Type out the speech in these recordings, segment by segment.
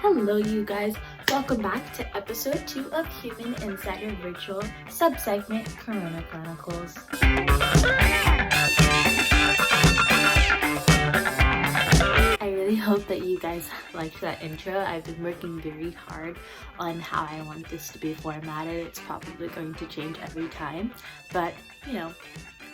Hello you guys, welcome back to episode 2 of Human Insider Virtual subsegment Corona Chronicles. I really hope that you guys liked that intro. I've been working very hard on how I want this to be formatted. It's probably going to change every time, but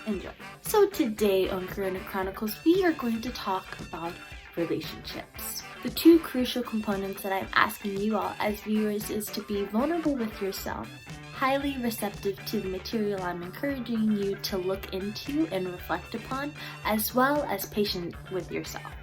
enjoy. So today on Corona Chronicles, we are going to talk about relationships. The two crucial components that I'm asking you all as viewers is to be vulnerable with yourself, highly receptive to the material I'm encouraging you to look into and reflect upon, as well as patient with yourself.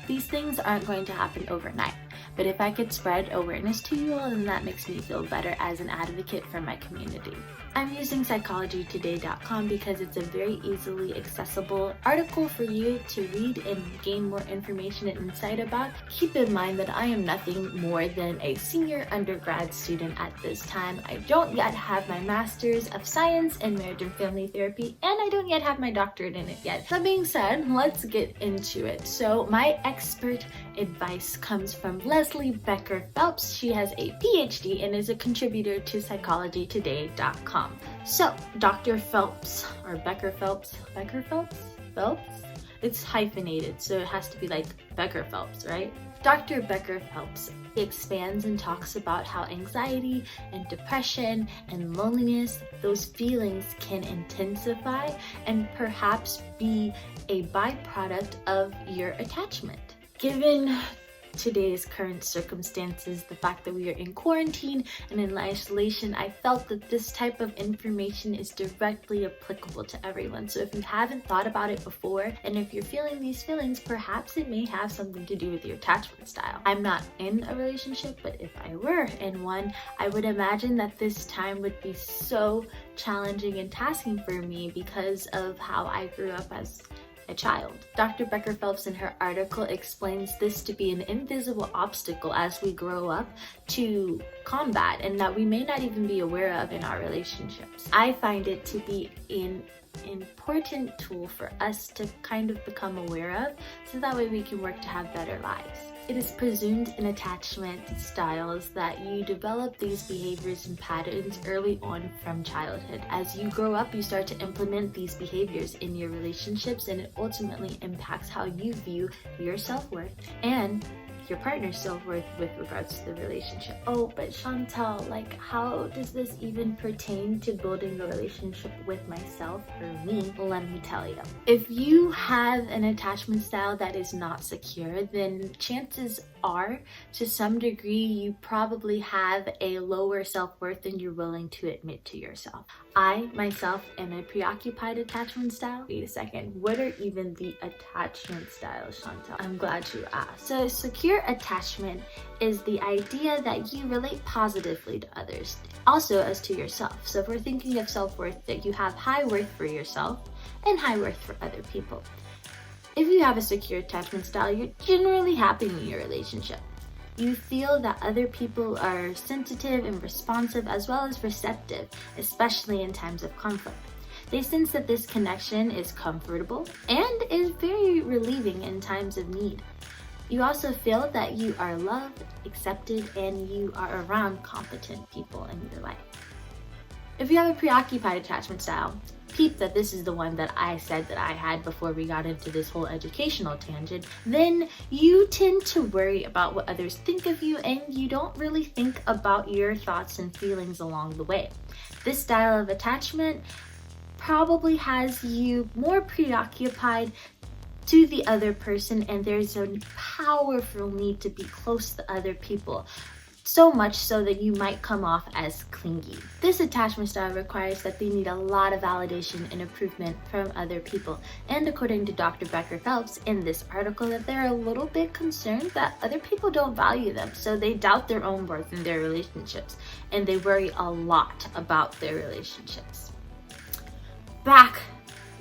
These things aren't going to happen overnight, but if I could spread awareness to you all, then that makes me feel better as an advocate for my community. I'm using psychologytoday.com because it's a very easily accessible article for you to read and gain more information and insight about. Keep in mind that I am nothing more than a senior undergrad student at this time. I don't yet have my Master's of Science in Marriage and Family Therapy, and I don't yet have my doctorate in it yet. That being said, let's get into it. So my expert advice comes from Leslie Becker-Phelps. She has a PhD and is a contributor to psychologytoday.com. So, Dr. Phelps, or Becker-Phelps? It's hyphenated, so it has to be like Becker-Phelps, right? Dr. Becker-Phelps expands and talks about how anxiety and depression and loneliness, those feelings can intensify and perhaps be a byproduct of your attachment. Given today's current circumstances, the fact that we are in quarantine and in isolation, I felt that this type of information is directly applicable to everyone. So if you haven't thought about it before, and if you're feeling these feelings, perhaps it may have something to do with your attachment style. I'm not in a relationship, but if I were in one, I would imagine that this time would be so challenging and tasking for me because of how I grew up as a child. Dr. Becker-Phelps in her article explains this to be an invisible obstacle as we grow up to combat and that we may not even be aware of in our relationships. I find it to be an important tool for us to kind of become aware of so that way we can work to have better lives. It is presumed in attachment styles that you develop these behaviors and patterns early on from childhood. As you grow up, you start to implement these behaviors in your relationships, and it ultimately impacts how you view your self-worth and your partner's self-worth with regards to the relationship. Oh, but Chantal, how does this even pertain to building a relationship with myself or me? Let me tell you. If you have an attachment style that is not secure, then chances are, to some degree, you probably have a lower self-worth than you're willing to admit to yourself. I, myself, am a preoccupied attachment style. Wait a second, what are even the attachment styles, Chantal? I'm glad you asked. So secure attachment is the idea that you relate positively to others, also as to yourself. So if we're thinking of self-worth, that you have high worth for yourself and high worth for other people. If you have a secure attachment style, you're generally happy in your relationship. You feel that other people are sensitive and responsive as well as receptive, especially in times of conflict. They sense that this connection is comfortable and is very relieving in times of need. You also feel that you are loved, accepted, and you are around competent people in your life. If you have a preoccupied attachment style, peep that this is the one that I said that I had before we got into this whole educational tangent, then you tend to worry about what others think of you and you don't really think about your thoughts and feelings along the way. This style of attachment probably has you more preoccupied to the other person, and there's a powerful need to be close to other people. So much so that you might come off as clingy. This attachment style requires that they need a lot of validation and improvement from other people. And according to Dr. Becker-Phelps in this article, that they're a little bit concerned that other people don't value them. So they doubt their own worth in their relationships. And they worry a lot about their relationships. Back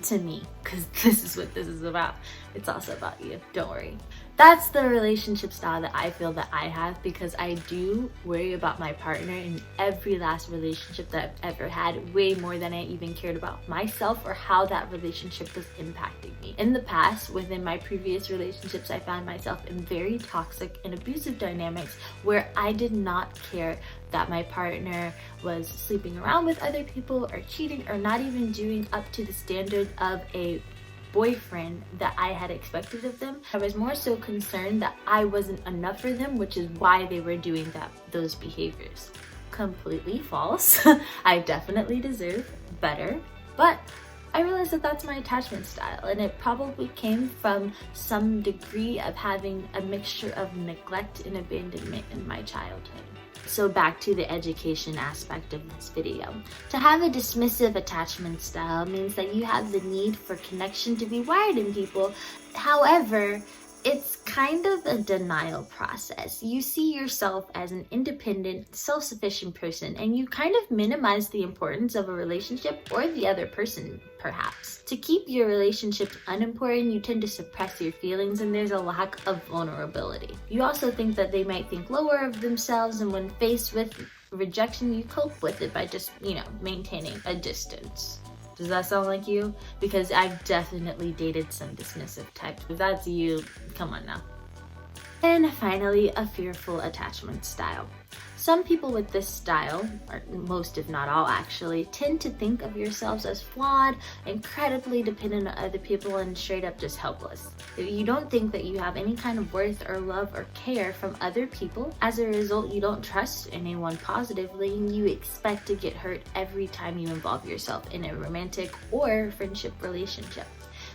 to me, because this is what this is about. It's also about you, don't worry. That's the relationship style that I feel that I have, because I do worry about my partner in every last relationship that I've ever had, way more than I even cared about myself or how that relationship was impacting me. In the past, within my previous relationships, I found myself in very toxic and abusive dynamics where I did not care that my partner was sleeping around with other people or cheating or not even doing up to the standard of a boyfriend that I had expected of them. I was more so concerned that I wasn't enough for them, which is why they were doing those behaviors. Completely false. I definitely deserve better, but I realized that that's my attachment style, and it probably came from some degree of having a mixture of neglect and abandonment in my childhood. So back to the education aspect of this video. To have a dismissive attachment style means that you have the need for connection to be wired in people. However, it's kind of a denial process. You see yourself as an independent, self-sufficient person, and you kind of minimize the importance of a relationship or the other person, perhaps. To keep your relationships unimportant, you tend to suppress your feelings, and there's a lack of vulnerability. You also think that they might think lower of themselves, and when faced with rejection, you cope with it by just, maintaining a distance. Does that sound like you? Because I've definitely dated some dismissive types. If that's you, come on now. And finally, a fearful attachment style. Some people with this style, or most if not all actually, tend to think of yourselves as flawed, incredibly dependent on other people, and straight up just helpless. If you don't think that you have any kind of worth or love or care from other people, as a result you don't trust anyone positively, and you expect to get hurt every time you involve yourself in a romantic or friendship relationship.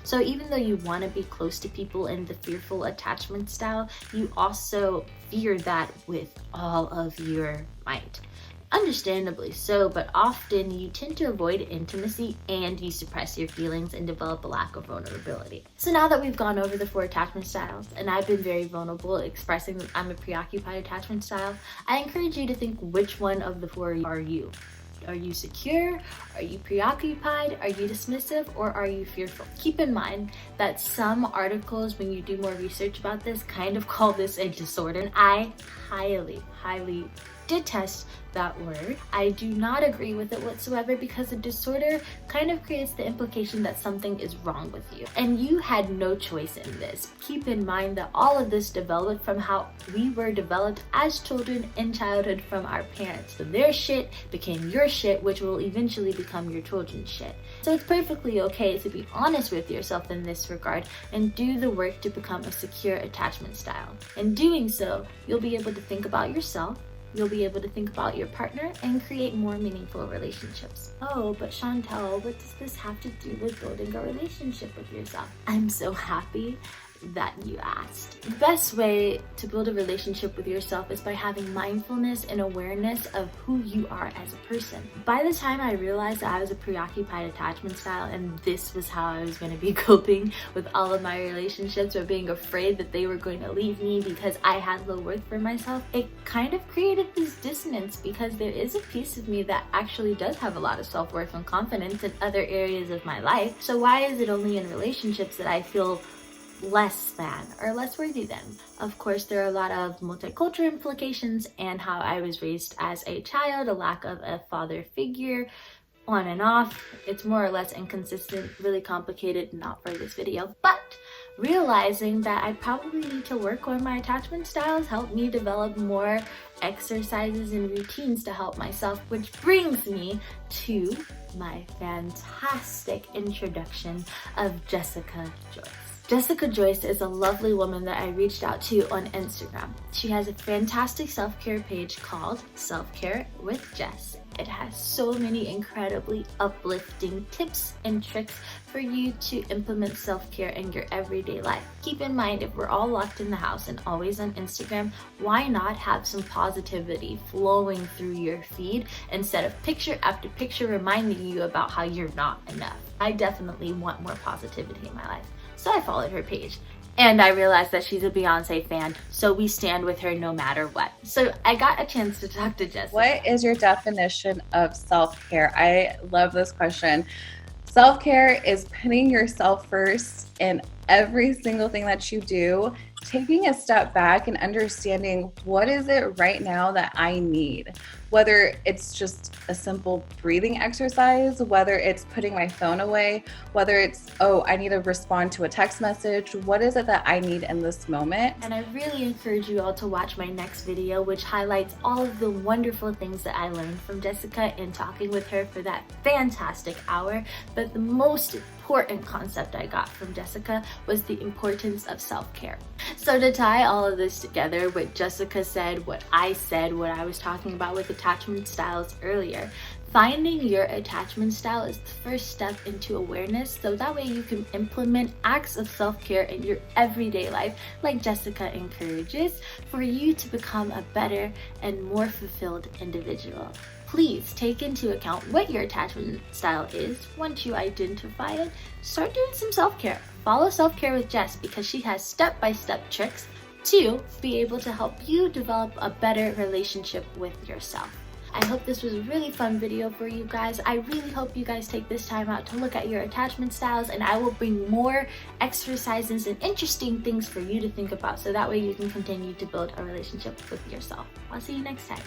So even though you want to be close to people in the fearful attachment style, you also fear that with all of your might. Understandably so, but often you tend to avoid intimacy and you suppress your feelings and develop a lack of vulnerability. So now that we've gone over the 4 attachment styles, and I've been very vulnerable expressing that I'm a preoccupied attachment style, I encourage you to think which one of the 4 are you. Are you secure? Are you preoccupied? Are you dismissive? Or are you fearful? Keep in mind that some articles, when you do more research about this, kind of call this a disorder. And I highly detest that word. I do not agree with it whatsoever, because a disorder kind of creates the implication that something is wrong with you. And you had no choice in this. Keep in mind that all of this developed from how we were developed as children in childhood from our parents. So their shit became your shit, which will eventually become your children's shit. So it's perfectly okay to be honest with yourself in this regard and do the work to become a secure attachment style. In doing so, you'll be able to think about yourself, you'll be able to think about your partner, and create more meaningful relationships. Oh, but Chantel, what does this have to do with building a relationship with yourself? I'm so happy that you asked. The best way to build a relationship with yourself is by having mindfulness and awareness of who you are as a person. By the time I realized that I was a preoccupied attachment style and this was how I was going to be coping with all of my relationships, or being afraid that they were going to leave me because I had low worth for myself, it kind of created this dissonance, because there is a piece of me that actually does have a lot of self-worth and confidence in other areas of my life. So why is it only in relationships that I feel less than or less worthy than? Of course, there are a lot of multicultural implications, and how I was raised as a child, a lack of a father figure, on and off. It's more or less inconsistent, really complicated, not for this video. But realizing that I probably need to work on my attachment styles helped me develop more exercises and routines to help myself, which brings me to my fantastic introduction of Jessica Joyce. Jessica Joyce is a lovely woman that I reached out to on Instagram. She has a fantastic self-care page called Self-Care with Jess. It has so many incredibly uplifting tips and tricks for you to implement self-care in your everyday life. Keep in mind, if we're all locked in the house and always on Instagram, why not have some positivity flowing through your feed instead of picture after picture reminding you about how you're not enough? I definitely want more positivity in my life. So I followed her page, and I realized that she's a Beyonce fan, so we stand with her no matter what. So I got a chance to talk to Jessica. What is your definition of self-care? I love this question. Self-care is putting yourself first in every single thing that you do taking a step back and understanding what is it right now that I need, whether it's just a simple breathing exercise, whether it's putting my phone away, whether it's, oh, I need to respond to a text message. What is it that I need in this moment? And I really encourage you all to watch my next video, which highlights all of the wonderful things that I learned from Jessica in talking with her for that fantastic hour. But the most important concept I got from Jessica was the importance of self-care. So to tie all of this together, what Jessica said, what I said, what I was talking about with attachment styles earlier, finding your attachment style is the first step into awareness, so that way you can implement acts of self-care in your everyday life, like Jessica encourages, for you to become a better and more fulfilled individual. Please take into account what your attachment style is. Once you identify it, start doing some self-care. Follow Self-Care with Jess, because she has step-by-step tricks to be able to help you develop a better relationship with yourself. I hope this was a really fun video for you guys. I really hope you guys take this time out to look at your attachment styles, and I will bring more exercises and interesting things for you to think about, so that way you can continue to build a relationship with yourself. I'll see you next time.